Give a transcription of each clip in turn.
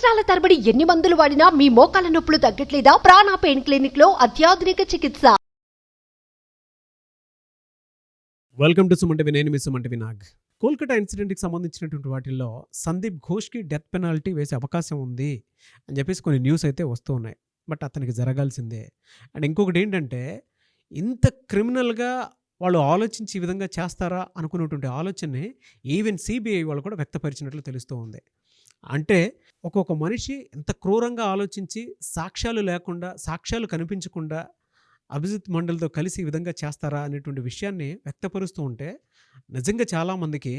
సంవత్సరాల తరబడి ఎన్ని మందులు వాడినా మీ మోకాల నొప్పులు తగ్గట్లేదా? ప్రాణ పెయిన్ క్లినిక్ లో అత్యాధునిక చికిత్స. వెల్కమ్ టు సుమంటి నేను మీ సుమంటి వినాగ్. కోల్కతా ఇన్సిడెంట్కి సంబంధించినటువంటి వాటిల్లో సందీప్ ఘోష్కి డెత్ పెనాల్టీ వేసే అవకాశం ఉంది అని చెప్పేసి కొన్ని న్యూస్ అయితే వస్తూ ఉన్నాయి. బట్ అతనికి జరగాల్సిందే. అండ్ ఇంకొకటి ఏంటంటే, ఇంత క్రిమినల్గా వాళ్ళు ఆలోచించి ఈ విధంగా చేస్తారా అనుకున్నటువంటి ఆలోచనని ఈవెన్ సిబిఐ వాళ్ళు కూడా వ్యక్తపరిచినట్లు తెలుస్తూ ఉంది. అంటే ఒక్కొక్క మనిషి ఎంత క్రూరంగా ఆలోచించి సాక్ష్యాలు లేకుండా, సాక్ష్యాలు కనిపించకుండా అభిజిత్ మండల్తో కలిసి ఈ విధంగా చేస్తారా అనేటువంటి విషయాన్ని వ్యక్తపరుస్తూ ఉంటే నిజంగా చాలామందికి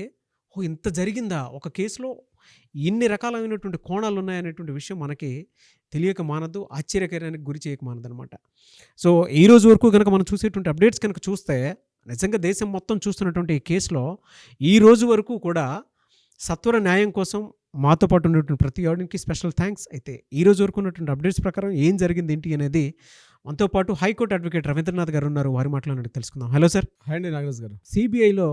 ఇంత జరిగిందా, ఒక కేసులో ఇన్ని రకాలైనటువంటి కోణాలు ఉన్నాయనేటువంటి విషయం మనకి తెలియక మానదు, ఆశ్చర్యకరానికి గురి చేయక మానదనమాట. సో ఈ రోజు వరకు కనుక మనం చూసేటువంటి అప్డేట్స్ కనుక చూస్తే నిజంగా దేశం మొత్తం చూస్తున్నటువంటి ఈ కేసులో ఈ రోజు వరకు కూడా సత్వర న్యాయం కోసం మాతో పాటు ఉన్నటువంటి ప్రతి ఆడియన్కి స్పెషల్ థ్యాంక్స్. అయితే ఈ రోజు వరకు ఉన్నటువంటి అప్డేట్స్ ప్రకారం ఏం జరిగింది ఏంటి అనేది మనతో పాటు హైకోర్టు అడ్వకేట్ రవీంద్రనాథ్ గారు ఉన్నారు. వారి మాటలను తెలుసుకుందాం. Hello sir. హాయ్ అండి నాగరాజ్ గారు. సిబిఐలో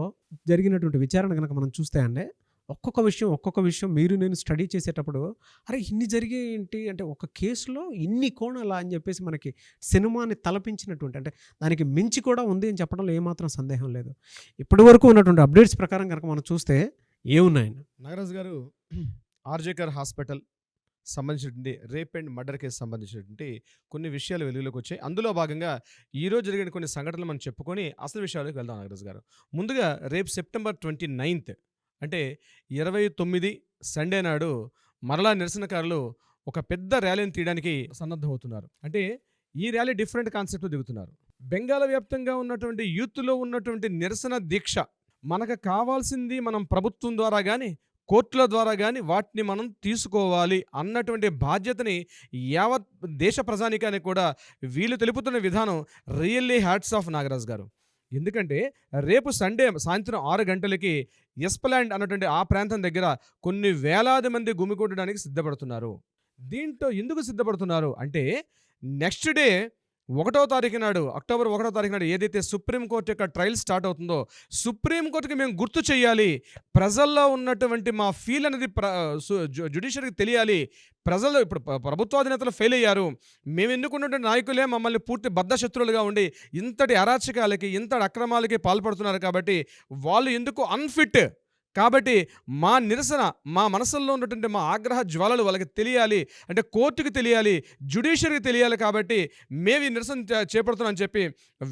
జరిగినటువంటి విచారణ కనుక మనం చూస్తే అండి, ఒక్కొక్క విషయం మీరు నేను స్టడీ చేసేటప్పుడు అరే ఇన్ని జరిగే ఏంటి అంటే, ఒక కేసులో ఇన్ని కోణాలా అని చెప్పేసి మనకి సినిమాని తలపించినటువంటి, అంటే దానికి మించి కూడా ఉంది అని చెప్పడంలో ఏమాత్రం సందేహం లేదు. ఇప్పటి వరకు ఉన్నటువంటి అప్డేట్స్ ప్రకారం కనుక మనం చూస్తే ఏమున్నాయని నాగరాజ్ గారు, ఆర్జేకర్ హాస్పిటల్ సంబంధించినటువంటి రేప్ అండ్ మర్డర్ కేసు సంబంధించినటువంటి కొన్ని విషయాలు వెలుగులోకి వచ్చాయి. అందులో భాగంగా ఈరోజు జరిగిన కొన్ని సంఘటనలు మనం చెప్పుకొని అసలు విషయాలకు వెళ్దాం. నాగరాజ్ గారు, ముందుగా రేపు సెప్టెంబర్ 29 అంటే 29 సండే నాడు మరలా నిరసనకారులు ఒక పెద్ద ర్యాలీని తీయడానికి సన్నద్ధమవుతున్నారు. అంటే ఈ ర్యాలీ డిఫరెంట్ కాన్సెప్ట్ దిగుతున్నారు. బెంగాల్ వ్యాప్తంగా ఉన్నటువంటి యూత్లో ఉన్నటువంటి నిరసన దీక్ష, మనకు కావాల్సింది మనం ప్రభుత్వం ద్వారా కానీ కోర్టుల ద్వారా కానీ వాటిని మనం తీసుకోవాలి అన్నటువంటి బాధ్యతని యావత్ దేశ ప్రజానికానికి కూడా వీళ్ళు తెలుపుతున్న విధానం రియల్లీ హ్యాట్స్ ఆఫ్ నాగరాజ్ గారు. ఎందుకంటే రేపు సండే సాయంత్రం 6 గంటలకి ఎస్ప్లాండ్ అన్నటువంటి ఆ ప్రాంతం దగ్గర కొన్ని వేలాది మంది గుమికూడడానికి సిద్ధపడుతున్నారు. దీంట్లో ఎందుకు సిద్ధపడుతున్నారు అంటే, నెక్స్ట్ డే 1వ తారీఖు నాడు, అక్టోబర్ 1వ తారీఖు నాడు ఏదైతే సుప్రీంకోర్టు యొక్క ట్రయల్ స్టార్ట్ అవుతుందో, సుప్రీంకోర్టుకి మేము గుర్తు చేయాలి, ప్రజల్లో ఉన్నటువంటి మా ఫీల్ అనేది జ్యుడిషియరీకి తెలియాలి. ప్రజలు ఇప్పుడు ప్రభుత్వాధినేతలు ఫెయిల్ అయ్యారు, మేము ఎన్నుకున్నటువంటి నాయకులే మమ్మల్ని పూర్తి బద్ధశత్రులుగా ఉండి ఇంతటి అరాచకాలకి, ఇంతటి అక్రమాలకి పాల్పడుతున్నారు. కాబట్టి వాళ్ళు ఎందుకు అన్ఫిట్, కాబట్టి మా నిరసన, మా మనసుల్లో ఉన్నటువంటి మా ఆగ్రహ జ్వాలలు వాళ్ళకి తెలియాలి, అంటే కోర్టుకి తెలియాలి, జ్యుడిషియరీకి తెలియాలి. కాబట్టి మేము ఈ నిరసన చేపడుతున్నామని చెప్పి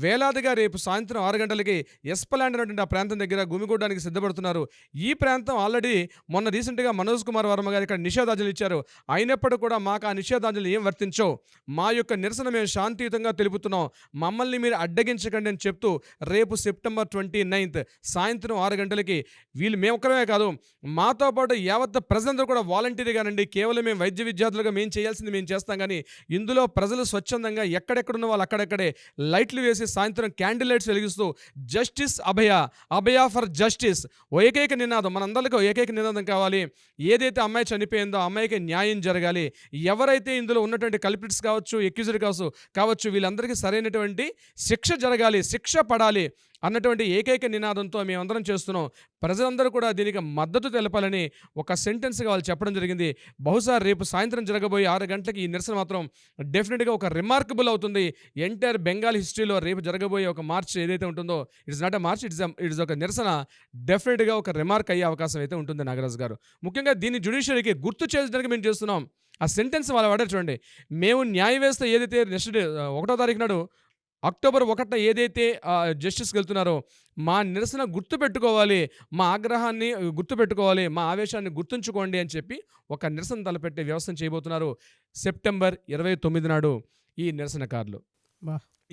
వేలాదిగా రేపు సాయంత్రం 6 గంటలకి ఎస్ప్లాండ్ అనేటువంటి ఆ ప్రాంతం దగ్గర గుమిగూడడానికి సిద్ధపడుతున్నారు. ఈ ప్రాంతం ఆల్రెడీ మొన్న రీసెంట్గా మనోజ్ కుమార్ వర్మ గారు ఇక్కడ నిషేధాజ్ఞలు ఇచ్చారు. అయినప్పటికీ కూడా మాకు ఆ నిషేధాజ్ఞలు ఏం వర్తించవు, మా యొక్క నిరసన మేము శాంతియుతంగా తెలుపుతున్నాం, మమ్మల్ని మీరు అడ్డగించకండి అని చెప్తూ రేపు సెప్టెంబర్ 29 సాయంత్రం 6 గంటలకి వీళ్ళు మేము ఒక్కరమే కాదు, మాతో పాటు యావత్ ప్రజలందరూ కూడా వాలంటీర్గానండి, కేవలం మేము వైద్య విద్యార్థులుగా మేము చేయాల్సింది మేము చేస్తాం. కానీ ఇందులో ప్రజలు స్వచ్ఛందంగా ఎక్కడెక్కడున్న వాళ్ళు అక్కడెక్కడే లైట్లు వేసి సాయంత్రం క్యాండిల్ లైట్స్ వెలిగిస్తూ justice Abhaya, Abhaya for justice ఏకైక నినాదం, మనందరికీ ఏకైక నినాదం కావాలి. ఏదైతే అమ్మాయి చనిపోయిందో ఆ అమ్మాయికి న్యాయం జరగాలి, ఎవరైతే ఇందులో ఉన్నటువంటి కల్పిట్స్ కావచ్చు, ఎక్యూజ్డ్ కావచ్చు వీళ్ళందరికీ సరైనటువంటి శిక్ష జరగాలి, శిక్ష పడాలి అన్నటువంటి ఏకైక నినాదంతో మేమందరం చేస్తున్నాం. ప్రజలందరూ కూడా దీనికి మద్దతు తెలపాలని ఒక సెంటెన్స్గా వాళ్ళు చెప్పడం జరిగింది. బహుశా రేపు సాయంత్రం జరగబోయే 6 గంటలకి ఈ నిరసన మాత్రం డెఫినెట్గా ఒక రిమార్కబుల్ అవుతుంది. ఎంటైర్ బెంగాల్ హిస్టరీలో రేపు జరగబోయే ఒక మార్చ్ ఏదైతే ఉంటుందో, it's not a March, it's ఒక నిరసన డెఫినెట్గా ఒక రిమార్క్ అయ్యే అవకాశం అయితే ఉంటుంది నాగరాజ్ గారు. ముఖ్యంగా దీన్ని జ్యుడిషియరీకి గుర్తు చేయడానికి మేము చేస్తున్నాం. ఆ సెంటెన్స్ వాళ్ళు వాడారు చూడండి, మేము న్యాయ వ్యవస్థ ఏదైతే నెక్స్ట్ డే 1వ తారీఖు నాడు అక్టోబర్ 1న ఏదైతే జస్టిస్కి వెళ్తున్నారో, మా నిరసన గుర్తుపెట్టుకోవాలి, మా ఆగ్రహాన్ని గుర్తుపెట్టుకోవాలి, మా ఆవేశాన్ని గుర్తుంచుకోండి అని చెప్పి ఒక నిరసన తలపెట్టే వ్యవస్థను చేయబోతున్నారు సెప్టెంబర్ 29 నాడు ఈ నిరసనకారులు.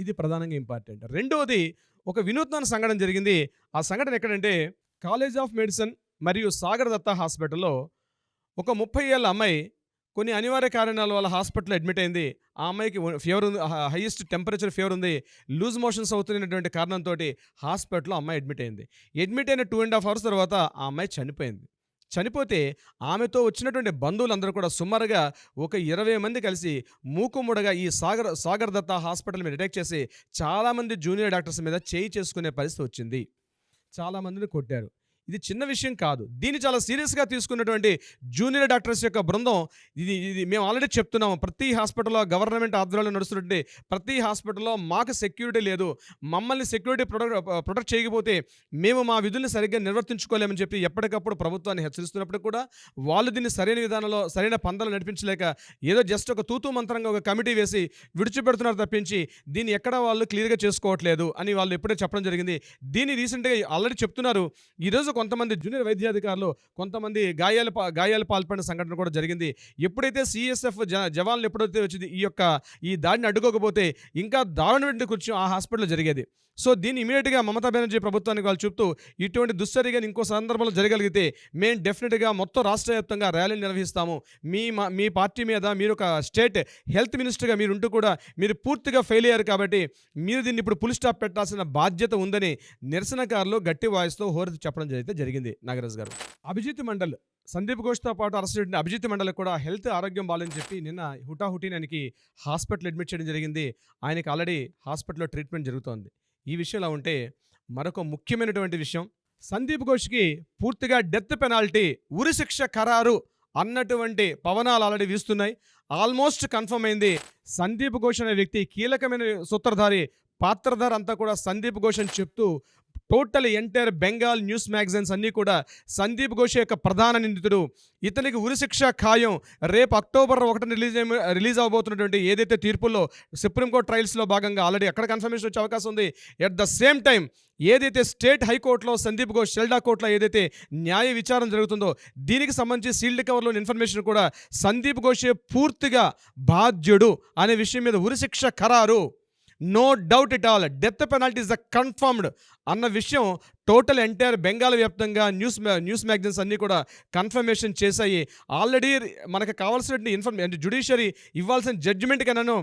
ఇది ప్రధానంగా ఇంపార్టెంట్. రెండవది, ఒక వినూత్న సంఘటన జరిగింది. ఆ సంఘటన ఎక్కడంటే, కాలేజ్ ఆఫ్ మెడిసిన్ మరియు సాగర్ దత్తా హాస్పిటల్లో ఒక 30 ఏళ్ళ అమ్మాయి కొన్ని అనివార్య కారణాల వల్ల హాస్పిటల్లో అడ్మిట్ అయింది. ఆ అమ్మాయికి ఫీవర్ ఉంది, హైయెస్ట్ టెంపరేచర్ ఫీవర్ ఉంది, లూజ్ మోషన్స్ అవుతున్నటువంటి కారణంతో హాస్పిటల్లో అమ్మాయి అడ్మిట్ అయింది. అడ్మిట్ అయిన 2.5 hours తర్వాత ఆ అమ్మాయి చనిపోయింది. చనిపోతే ఆమెతో వచ్చినటువంటి బంధువులందరూ కూడా సుమారుగా ఒక 20 మంది కలిసి మూకుమ్మడిగా ఈ సాగర్ దత్తా హాస్పిటల్ మీద అటాక్ చేసి చాలామంది జూనియర్ డాక్టర్స్ మీద చేయి చేసుకునే పరిస్థితి వచ్చింది. చాలామందిని కొట్టారు. ఇది చిన్న విషయం కాదు. దీన్ని చాలా సీరియస్గా తీసుకున్నటువంటి జూనియర్ డాక్టర్స్ యొక్క బృందం ఇది మేము ఆల్రెడీ చెప్తున్నాము. ప్రతి హాస్పిటల్లో గవర్నమెంట్ ఆధ్వర్యంలో నడుస్తున్నటువంటి ప్రతి హాస్పిటల్లో మాకు సెక్యూరిటీ లేదు, మమ్మల్ని సెక్యూరిటీ ప్రొటెక్ట్ చేయకపోతే మేము మా విధుల్ని సరిగ్గా నిర్వర్తించుకోలేమని చెప్పి ఎప్పటికప్పుడు ప్రభుత్వాన్ని హెచ్చరిస్తున్నప్పుడు కూడా వాళ్ళు దీన్ని సరైన విధానంలో సరైన పందాలు నడిపించలేక ఏదో జస్ట్ ఒక తూతూ మంత్రంగా ఒక కమిటీ వేసి విడిచిపెడుతున్నారు తప్పించి దీన్ని ఎక్కడ వాళ్ళు క్లియర్గా చేసుకోవట్లేదు అని వాళ్ళు ఎప్పుడే చెప్పడం జరిగింది. దీన్ని రీసెంట్గా ఆల్రెడీ చెప్తున్నారు. ఈరోజు కొంతమంది జూనియర్ వైద్యాధికారులు కొంతమంది గాయాలు పాల్పడిన సంఘటన కూడా జరిగింది. ఎప్పుడైతే సిఎస్ఎఫ్ జవాన్లు ఎప్పుడైతే వచ్చింది ఈ దాడిని అడ్డుకోకపోతే ఇంకా దారుణమైన కూర్చొని ఆ హాస్పిటల్లో జరిగేది. సో దీన్ని ఇమీడియట్గా మమతా బెనర్జీ ప్రభుత్వానికి వాళ్ళు చెప్తూ ఇటువంటి దుశ్చర్యగా ఇంకో సందర్భంలో జరగలిగితే మేము డెఫినెట్గా మొత్తం రాష్ట్ర వ్యాప్తంగా ర్యాలీని నిర్వహిస్తాము. మీ పార్టీ మీద మీరు ఒక స్టేట్ హెల్త్ మినిస్టర్గా మీరు ఉంటూ కూడా మీరు పూర్తిగా ఫెయిల్ అయ్యారు కాబట్టి మీరు దీన్ని ఇప్పుడు ఫుల్ స్టాప్ పెట్టాల్సిన బాధ్యత ఉందని నిరసనకారులు గట్టి వాయిస్తో హోరెత్తి చెప్పడం జరిగింది. నాగరాజ్ గారు, అభిజిత్ మండల్ సందీప్ ఘోష్తో పాటు అరెస్ట్ అయిన అభిజిత్ మండల్ కూడా హెల్త్ ఆరోగ్యం బాగాలని చెప్పి నిన్న హుటాహుటిని ఆయనకి హాస్పిటల్ అడ్మిట్ చేయడం జరిగింది. ఆయనకి ఆల్రెడీ హాస్పిటల్లో ట్రీట్మెంట్ జరుగుతోంది. ఈ విషయంలో ఉంటే మరొక ముఖ్యమైనటువంటి విషయం, సందీప్ ఘోష్కి పూర్తిగా డెత్ పెనాల్టీ, ఉరిశిక్ష ఖరారు అన్నటువంటి పవనాలు ఆల్రెడీ వీస్తున్నాయి. ఆల్మోస్ట్ కన్ఫర్మ్ అయింది. సందీప్ ఘోష్ అనే వ్యక్తి కీలకమైన సూత్రధారి, పాత్రధారి అంతా కూడా సందీప్ ఘోష్ అని చెప్తూ total entire Bengal news magazines అన్నీ కూడా సందీప్ ఘోష్ యొక్క ప్రధాన నిందితుడు, ఇతనికి ఉరిశిక్ష ఖాయం, రేపు అక్టోబర్ 1 రిలీజ్ అవబోతున్నటువంటి ఏదైతే తీర్పుల్లో సుప్రీంకోర్టు ట్రయల్స్లో భాగంగా ఆల్రెడీ అక్కడ కన్ఫర్మేషన్ వచ్చే అవకాశం ఉంది. ఎట్ ద సేమ్ టైం ఏదైతే స్టేట్ హైకోర్టులో సందీప్ ఘోష్ షెల్డా కోర్టులో ఏదైతే న్యాయ విచారణ జరుగుతుందో దీనికి సంబంధించి సీల్డ్ కవర్లోని ఇన్ఫర్మేషన్ కూడా సందీప్ ఘోషే పూర్తిగా బాధ్యుడు అనే విషయం మీద ఉరిశిక్ష ఖరారు, no doubt it all, death penalty is the confirmed అన్న విషయం టోటల్ ఎంటైర్ బెంగాల్ వ్యాప్తంగా న్యూస్ మ్యాగజైన్స్ అన్నీ కూడా కన్ఫర్మేషన్ చేశాయి. ఆల్రెడీ మనకు కావాల్సిన జ్యుడిషియరీ ఇవ్వాల్సిన జడ్జిమెంట్ కన్నాను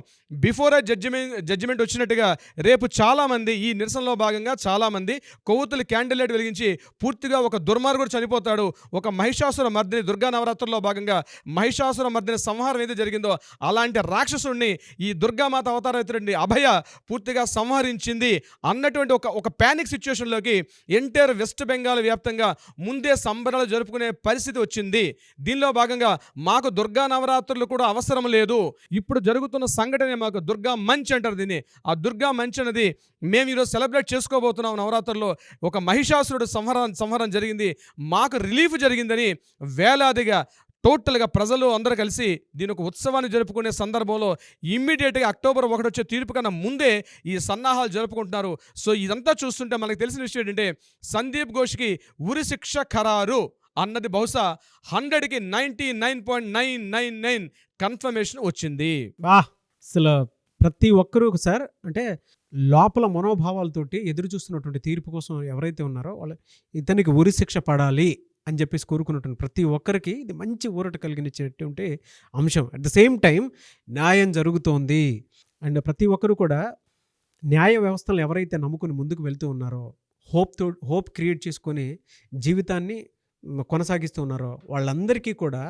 బిఫోర్ ఆ జడ్జిమెంట్ వచ్చినట్టుగా రేపు చాలామంది ఈ నిరసనలో భాగంగా చాలామంది కొవ్వొత్తులు క్యాండిల్ వెలిగించి పూర్తిగా ఒక దుర్మార్గుడు చనిపోతాడు, ఒక మహిషాసుర మర్దిని, దుర్గా నవరాత్రుల్లో భాగంగా మహిషాసుర మర్దిని సంహారం ఏదైతే జరిగిందో అలాంటి రాక్షసుడిని ఈ దుర్గామాత అవతారమైనటువంటి అభయ పూర్తిగా సంహరించింది అన్నటువంటి ఒక పానిక్ సిచ్యువేషన్లోకి ఎంటైర్ వెస్ట్ బెంగాల్ వ్యాప్తంగా ముందే సంబరాలు జరుపుకునే పరిస్థితి వచ్చింది. దీనిలో భాగంగా మాకు దుర్గా నవరాత్రులు కూడా అవసరం లేదు, ఇప్పుడు జరుగుతున్న సంఘటన మాకు దుర్గా మంచ్ అంటారు దీన్ని. ఆ దుర్గా మంచ్ అనేది మేము ఈరోజు సెలబ్రేట్ చేసుకోబోతున్నాం. నవరాత్రుల్లో ఒక మహిషాసురుడు సంహారం జరిగింది, మాకు రిలీఫ్ జరిగిందని వేలాదిగా టోటల్గా ప్రజలు అందరూ కలిసి దీని ఒక ఉత్సవాన్ని జరుపుకునే సందర్భంలో ఇమ్మీడియట్గా అక్టోబర్ 1 వచ్చే తీర్పు కన్నా ముందే ఈ సన్నాహాలు జరుపుకుంటున్నారు. సో ఇదంతా చూస్తుంటే మనకు తెలిసిన విషయం ఏంటంటే సందీప్ ఘోష్కి ఉరిశిక్ష ఖరారు అన్నది బహుశా 100కి 99.999 కన్ఫర్మేషన్ వచ్చింది. అసలు ప్రతి ఒక్కరూ సార్ అంటే లోపల మనోభావాలతోటి ఎదురు చూస్తున్నటువంటి తీర్పు కోసం ఎవరైతే ఉన్నారో వాళ్ళు ఇతనికి ఉరిశిక్ష పడాలి అని చెప్పేసి కోరుకున్నటువంటి ప్రతి ఒక్కరికి ఇది మంచి ఊరట కలిగించేటువంటి అంశం. అట్ ద సేమ్ టైం న్యాయం జరుగుతోంది అండ్ ప్రతి ఒక్కరు కూడా న్యాయ వ్యవస్థలను ఎవరైతే నమ్ముకుని ముందుకు వెళ్తూ ఉన్నారో హోప్ క్రియేట్ చేసుకొని జీవితాన్ని కొనసాగిస్తూ ఉన్నారో వాళ్ళందరికీ కూడా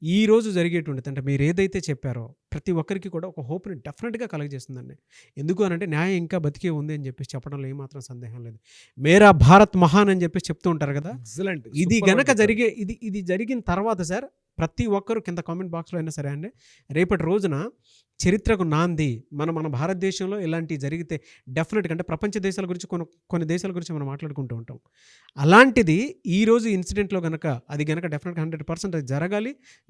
ఈ రోజు జరిగేటువంటిది అంటే మీరు ఏదైతే చెప్పారో ప్రతి ఒక్కరికి కూడా ఒక హోప్ని డెఫినెట్గా కలగజేస్తుందండి. ఎందుకు అనంటే న్యాయం ఇంకా బతికే ఉంది అని చెప్పేసి చెప్పడంలో ఏమాత్రం సందేహం లేదు. మేరా భారత్ మహాన్ అని చెప్పేసి చెప్తూ ఉంటారు కదా. ఇది గనక ఇది జరిగిన తర్వాత సార్ ప్రతి ఒక్కరు కింద కామెంట్ బాక్స్లో అయినా సరే అండి రేపటి రోజున చరిత్రకు నాంది మన భారతదేశంలో ఇలాంటివి జరిగితే డెఫినెట్గా అంటే ప్రపంచ దేశాల గురించి కొన్ని దేశాల గురించి మనం మాట్లాడుకుంటూ ఉంటాం. అలాంటిది ఈరోజు ఇన్సిడెంట్లో కనుక అది కనుక డెఫినెట్గా 100% అది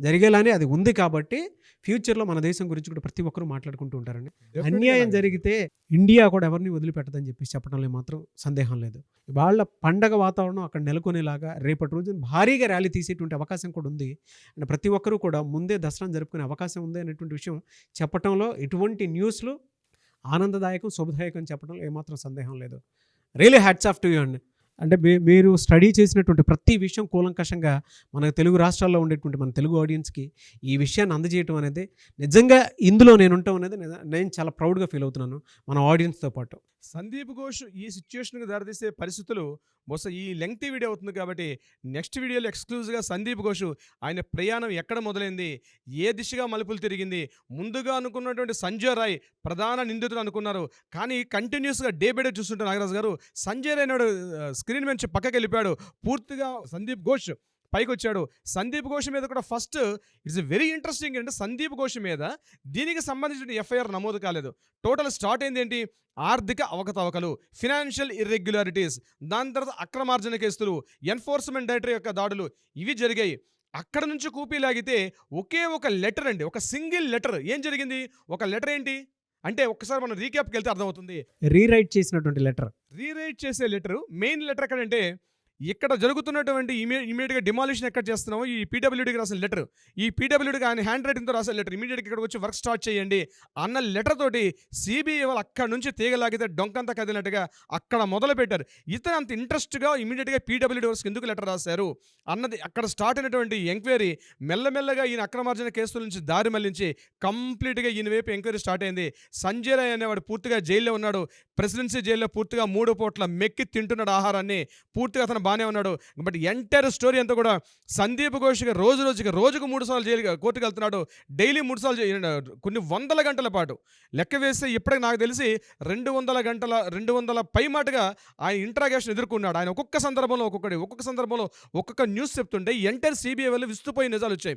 జరిగేలానే అది ఉంది కాబట్టి ఫ్యూచర్లో మన దేశం గురించి కూడా ప్రతి ఒక్కరూ మాట్లాడుకుంటూ ఉంటారండి. అన్యాయం జరిగితే ఇండియా కూడా ఎవరిని వదిలిపెట్టదని చెప్పేసి చెప్పడంలో మాత్రం సందేహం లేదు. వాళ్ళ పండగ వాతావరణం అక్కడ నెలకొనేలాగా రేపటి రోజు భారీగా ర్యాలీ తీసేటువంటి అవకాశం కూడా ఉంది. అండ్ ప్రతి ఒక్కరూ కూడా ముందే దసరాను జరుపుకునే అవకాశం ఉంది అనేటువంటి విషయం చెప్పడంలో ఎటువంటి న్యూస్లు ఆనందదాయకం శుభదాయకం చెప్పడంలో ఏమాత్రం సందేహం లేదు. Really hats off to you అండి. అంటే మీరు స్టడీ చేసినటువంటి ప్రతి విషయం కూలంకషంగా మన తెలుగు రాష్ట్రాల్లో ఉండేటువంటి మన తెలుగు ఆడియన్స్కి ఈ విషయాన్ని అందజేయటం అనేది నిజంగా ఇందులో నేను ఉంటాం అనేది నేను చాలా ప్రౌడ్గా ఫీల్ అవుతున్నాను మన ఆడియన్స్తో పాటు. సందీప్ ఘోష్ ఈ సిచ్యువేషన్కి దారితీసే పరిస్థితులు బహుశా ఈ లెంగ్తీ వీడియో అవుతుంది కాబట్టి నెక్స్ట్ వీడియోలో ఎక్స్క్లూజివ్గా సందీప్ ఘోష్ ఆయన ప్రయాణం ఎక్కడ మొదలైంది, ఏ దిశగా మలుపులు తిరిగింది, ముందుగా అనుకున్నటువంటి సంజయ్ రాయ్ ప్రధాన నిందితుడు అనుకున్నారు కానీ కంటిన్యూస్గా డే బై డే చూస్తుంటే నాగరాజు గారు సంజయ్ రాయ్ నాడు స్క్రీన్ నుంచి పక్కకి వెళ్ళిపోయాడు. పూర్తిగా సందీప్ ఘోష్ పైకి వచ్చాడు. సందీప్ ఘోష్ మీద కూడా ఫస్ట్ ఇట్స్ వెరీ ఇంట్రెస్టింగ్ అంటే సందీప్ ఘోష్ మీద దీనికి సంబంధించిన ఎఫ్ఐఆర్ నమోదు కాలేదు. టోటల్ స్టార్ట్ అయింది ఏంటి, ఆర్థిక అవకతవకలు, ఫినాన్షియల్ ఇర్రెగ్యులారిటీస్, దాని తర్వాత అక్రమార్జన కేసులు, ఎన్ఫోర్స్మెంట్ డైరెక్టరేట్ యొక్క దాడులు ఇవి జరిగాయి. అక్కడ నుంచి కూపీ లాగితే ఒకే ఒక లెటర్ అండి, ఒక సింగిల్ లెటర్. ఏం జరిగింది, ఒక లెటర్ ఏంటి అంటే ఒక్కసారి మనం రీక్యాప్కి వెళ్తే అర్థమవుతుంది. రీరైట్ చేసినటువంటి లెటర్, రీరైట్ చేసే లెటర్, మెయిన్ లెటర్ ఎక్కడంటే ఇక్కడ జరుగుతున్నటువంటి ఇమీడియట్గా డిమాలిషన్ ఎక్కడ చేస్తున్నామో ఈ పీడబ్ల్యూడీకి రాసిన లెటర్, ఈ పీడబ్ల్యూడీకి ఆయన హ్యాండ్ రైటింగ్తో రాసిన లెటర్, ఇమీడియట్గా ఇక్కడికి వచ్చి వర్క్ స్టార్ట్ చేయండి అన్న లెటర్ తోటి సిబిఐ వాళ్ళు అక్కడ నుంచి తీగలాగితే డొంకంతా కదిలినట్టుగా అక్కడ మొదలు పెట్టారు. ఇతను అంత ఇంట్రెస్ట్గా ఇమీడియట్గా పీడబ్ల్యూడీ వర్క్స్కి ఎందుకు లెటర్ రాశారు అన్నది అక్కడ స్టార్ట్ అయినటువంటి ఎంక్వైరీ మెల్లమెల్లగా ఈయన అక్రమార్జన కేసుల నుంచి దారి మళ్లించి కంప్లీట్గా ఈయన వైపు ఎంక్వైరీ స్టార్ట్ అయింది. సంజయ్ రాయ్ అనేవాడు పూర్తిగా జైల్లో ఉన్నాడు. ప్రెసిడెన్సీ జైల్లో పూర్తిగా 3 పూట్ల మెక్కి తింటున్నాడు ఆహారాన్ని. పూర్తిగా అతను బాగానే ఉన్నాడు. బట్ ఎంటైర్ స్టోరీ అంతా కూడా సందీప్ ఘోష్గా రోజుకు 3 సార్లు జైలు కోర్టుకు వెళ్తున్నాడు. డైలీ 3 సార్లు కొన్ని వందల గంటల పాటు లెక్క వేస్తే ఇప్పటికి నాకు తెలిసి 200 పై మాటగా ఆయన ఇంట్రాగేషన్ ఎదుర్కొన్నాడు. ఆయన ఒక్కొక్క సందర్భంలో ఒక్కొక్క న్యూస్ చెప్తుంటే ఎంటైర్ సిబిఐ వల్ల విస్తుపోయి నిజాలు వచ్చాయి.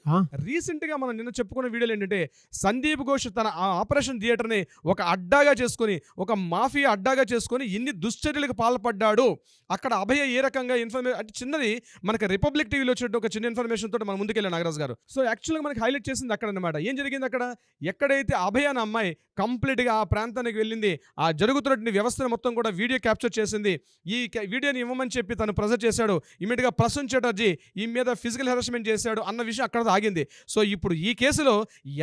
రీసెంట్గా మనం నిన్న చెప్పుకున్న వీడియోలు ఏంటంటే సందీప్ ఘోష్ తన ఆపరేషన్ థియేటర్ని ఒక అడ్డాగా చేసుకొని, ఒక మాఫియా అడ్డాగా చేసుకొని ఇన్ని దుశ్చర్యలకు పాల్పడ్డాడు. అక్కడ అభయ ఏ రకంగా ఇన్ఫర్మేషన్ అంటే చిన్నది మనకి రిపబ్లిక్ టీవీలో వచ్చేట్టు ఒక చిన్న ఇన్ఫర్మేషన్ తోటి మనం ముందుకెళ్ళాం నాగరాజ్ గారు. సో యాక్చువల్గా మనకి హైలైట్ చేసింది అక్కడ అనమాట. ఏం జరిగింది అక్కడ, ఎక్కడైతే అభయ అనే అమ్మాయి కంప్లీట్గా ఆ ప్రాంతానికి వెళ్ళింది, ఆ జరుగుతున్నటువంటి వ్యవస్థను మొత్తం కూడా వీడియో క్యాప్చర్ చేసింది. ఈ వీడియోని ఇవ్వమని చెప్పి తను ప్రెజెంట్ చేశాడు. ఇమీడియట్గా ప్రసూన్ చటర్జీ ఈ మీద ఫిజికల్ హెరాస్మెంట్ చేశాడు అన్న విషయం అక్కడ ఆగింది. సో ఇప్పుడు ఈ కేసులో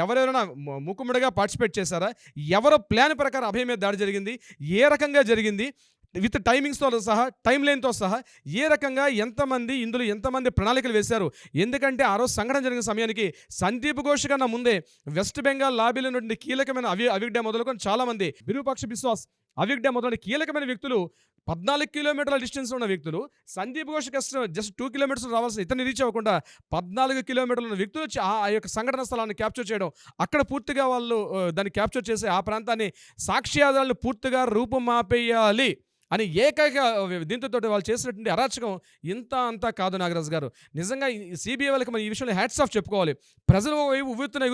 ఎవరెవరైనా మూకుమ్మడిగా పార్టిసిపేట్ చేశారా, ఎవరో ప్లాన్ ప్రకారం అభయ మీద దాడి జరిగింది, ఏ రకంగా జరిగింది, విత్ టైమింగ్స్తో సహా, టైం లైన్తో సహా ఏ రకంగా ఎంతమంది ప్రణాళికలు వేశారు. ఎందుకంటే ఆ రోజు సంఘటన జరిగిన సమయానికి సందీప్ ఘోష్ కన్నా ముందే వెస్ట్ బెంగాల్ లాబీలో నుండి కీలకమైన అవిగ్డే మొదలుకొని చాలామంది, విరూపాక్ష బిశ్వాస్, అవిగ్డే మొదలైన కీలకమైన వ్యక్తులు, 14 కిలోమీటర్ల డిస్టెన్స్ ఉన్న వ్యక్తులు, సందీప్ ఘోష్ జస్ట్ 2 కిలోమీటర్స్ రావాల్సిన ఇతన్ని రీచ్ అవ్వకుండా 14 కిలోమీటర్ల ఉన్న వ్యక్తులు వచ్చి ఆ యొక్క సంఘటన స్థలాన్ని క్యాప్చర్ చేయడం, అక్కడ పూర్తిగా వాళ్ళు దాన్ని క్యాప్చర్ చేసి ఆ ప్రాంతాన్ని సాక్ష్యాధారాలను పూర్తిగా రూపుమాపేయాలి అని ఏకైక దీంతో వాళ్ళు చేసినటువంటి అరాచకం ఇంత అంతా కాదు నాగరాజు గారు. నిజంగా సిబిఐ వాళ్ళకి మనం ఈ విషయంలో హ్యాట్స్ ఆఫ్ చెప్పుకోవాలి. ప్రజలు ఉవ్వెత్తున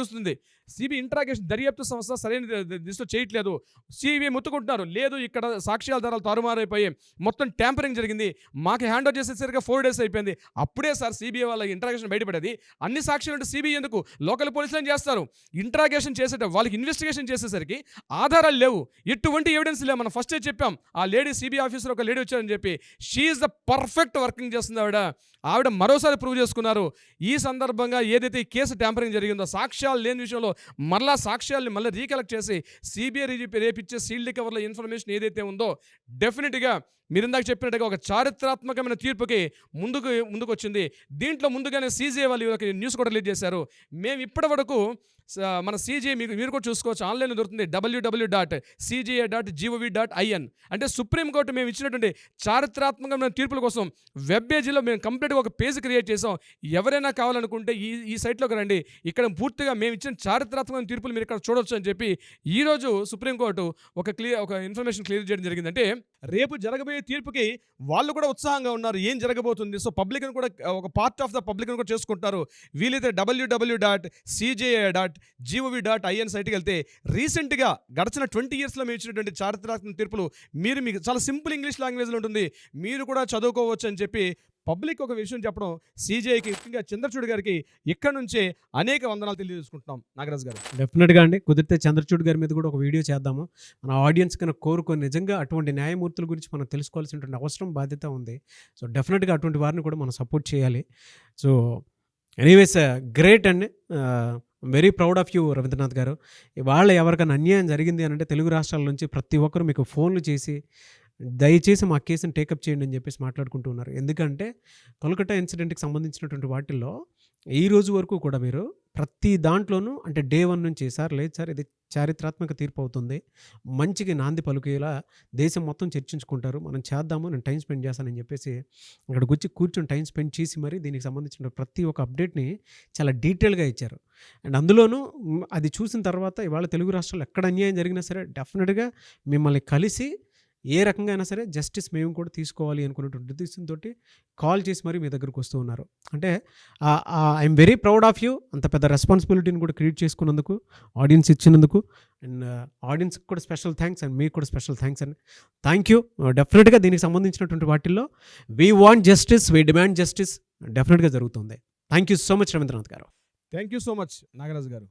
సిబిఐ ఇంట్రాగేషన్ దర్యాప్తు సంస్థ సరైన దిశలో చేయట్లేదు. సిబిఐ ముత్తుకుంటున్నారు, లేదు ఇక్కడ సాక్ష్యాధారాలు తారుమారైపోయి మొత్తం ట్యాంపరింగ్ జరిగింది, మాకు హ్యాండ్ ఓవర్ చేసేసరికి 4 days అయిపోయింది. అప్పుడే సార్ సిబిఐ వాళ్ళ ఇంట్రాగేషన్ బయటపడేది. అన్ని సాక్ష్యాలు అంటే సిబిఐ ఎందుకు, లోకల్ పోలీసులు చేస్తారు. ఇంట్రాగేషన్ వాళ్ళకి ఇన్వెస్టిగేషన్ చేసేసరికి ఆధారాలు లేవు, ఎటువంటి ఎవిడెన్స్ లేవు. మనం ఫస్టే చెప్పాం, ఆ లేడీ సిబిఐ ఆఫీసర్ ఒక లేడీ వచ్చారని చెప్పి. షీఈస్ ద పర్ఫెక్ట్ వర్కింగ్ చేస్తుంది ఆవిడ మరోసారి ప్రూవ్ చేసుకున్నారు. ఈ సందర్భంగా ఏదైతే ఈ కేసు ట్యాంపరింగ్ జరిగిందో, సాక్ష్యాలు లేని విషయంలో మళ్ళా సాక్ష్యాలని రీకలెక్ట్ చేసి సిబిఐ రేపిచ్చే సీల్డ్ కవర్ల ఇన్ఫర్మేషన్ ఏదైతే ఉందో డెఫినెట్గా మీరు ఇందాక చెప్పినట్టుగా ఒక చారిత్రాత్మకమైన తీర్పుకి ముందుకు వచ్చింది. దీంట్లో ముందుగానే సీజీఐ వాళ్ళు న్యూస్ కూడా రిలీజ్ చేశారు. మేము ఇప్పటి వరకు మన సీజీఐ మీరు కూడా చూసుకోవచ్చు, ఆన్లైన్లో దొరుకుతుంది, www.cga.gov.in. అంటే సుప్రీంకోర్టు మేము ఇచ్చినటువంటి చారిత్రాత్మకమైన తీర్పుల కోసం వెబ్ పేజీలో మేము కంప్లీట్గా ఒక పేజ్ క్రియేట్ చేసాం. ఎవరైనా కావాలనుకుంటే ఈ సైట్లోకి రండి, ఇక్కడ పూర్తిగా మేము ఇచ్చిన చారిత్రాత్మకమైన తీర్పులు మీరు ఇక్కడ చూడొచ్చు అని చెప్పి ఈరోజు సుప్రీంకోర్టు ఒక ఇన్ఫర్మేషన్ క్లియర్ చేయడం జరిగిందంటే రేపు జరగబోయే తీర్పుకి వాళ్ళు కూడా ఉత్సాహంగా ఉన్నారు, ఏం జరగబోతుంది. సో పబ్లిక్ కూడా ఒక పార్ట్ ఆఫ్ ద పబ్లిక్ కూడా చేసుకుంటారు. వీలైతే www.cja.gov.in సైట్కి వెళ్తే రీసెంట్గా గడిచిన 20 yearsలో మేము ఇచ్చినటువంటి చారిత్రాత్మక తీర్పులు మీకు చాలా సింపుల్ ఇంగ్లీష్ లాంగ్వేజ్లో ఉంటుంది, మీరు కూడా చదువుకోవచ్చు అని చెప్పి పబ్లిక్ ఒక విషయం చెప్పడం సీజేఐకి, ముఖ్యంగా చంద్రచూడ్ గారికి ఇక్కడ నుంచే అనేక వందనాలు తెలియజేసుకుంటున్నాం నాగరాజు గారు. డెఫినెట్గా అండి, కుదిరితే చంద్రచూడ్ గారి మీద కూడా ఒక వీడియో చేద్దాము. మన ఆడియన్స్ కన్నా కోరుకొని నిజంగా అటువంటి న్యాయమూర్తుల గురించి మనం తెలుసుకోవాల్సినటువంటి అవసరం, బాధ్యత ఉంది. సో డెఫినెట్గా అటువంటి వారిని కూడా మనం సపోర్ట్ చేయాలి. సో ఎనీవేస్ గ్రేట్ అండి, very proud of you Ravindranath garu. ఇవాళ ఎవరికైనా అన్యాయం జరిగింది అని అంటే తెలుగు రాష్ట్రాల నుంచి ప్రతి ఒక్కరు మీకు ఫోన్లు చేసి దయచేసి మా కేసుని టేకప్ చేయండి అని చెప్పేసి మాట్లాడుకుంటూ ఉన్నారు. ఎందుకంటే కోల్కతా ఇన్సిడెంట్కి సంబంధించినటువంటి వాటిల్లో ఈ రోజు వరకు కూడా మీరు ప్రతి దాంట్లోనూ అంటే డే 1 నుంచి సార్ లేదు సార్ ఇది చారిత్రాత్మక తీర్పు అవుతుంది, మంచికి నాంది పలుకేలా దేశం మొత్తం చర్చించుకుంటారు, మనం చేద్దాము, నేను టైం స్పెండ్ చేస్తానని చెప్పేసి అక్కడికి వచ్చి కూర్చొని టైం స్పెండ్ చేసి మరి దీనికి సంబంధించిన ప్రతి ఒక్క అప్డేట్ని చాలా డీటెయిల్గా ఇచ్చారు. అండ్ అందులోనూ అది చూసిన తర్వాత ఇవాళ తెలుగు రాష్ట్రాల్లో ఎక్కడ అన్యాయం జరిగినా సరే డెఫినెట్గా మిమ్మల్ని కలిసి ఏ రకంగా అయినా సరే జస్టిస్ మేము కూడా తీసుకోవాలి అనుకున్నటువంటి ఉద్దేశంతో కాల్ చేసి మరి మీ దగ్గరకు వస్తూ ఉన్నారు. అంటే I'm very proud of you. అంత పెద్ద రెస్పాన్సిబిలిటీని కూడా క్రియేట్ చేసుకున్నందుకు, ఆడియన్స్ ఇచ్చినందుకు, అండ్ ఆడియన్స్కి కూడా స్పెషల్ థ్యాంక్స్ అండ్ మీకు కూడా స్పెషల్ థ్యాంక్స్ అండి. Thank you. డెఫినెట్గా దీనికి సంబంధించినటువంటి వాటిల్లో we want justice, we demand justice డెఫినెట్గా జరుగుతుంది. Thank you so much Ravindranath గారు. Thank you so much Nagaraju గారు.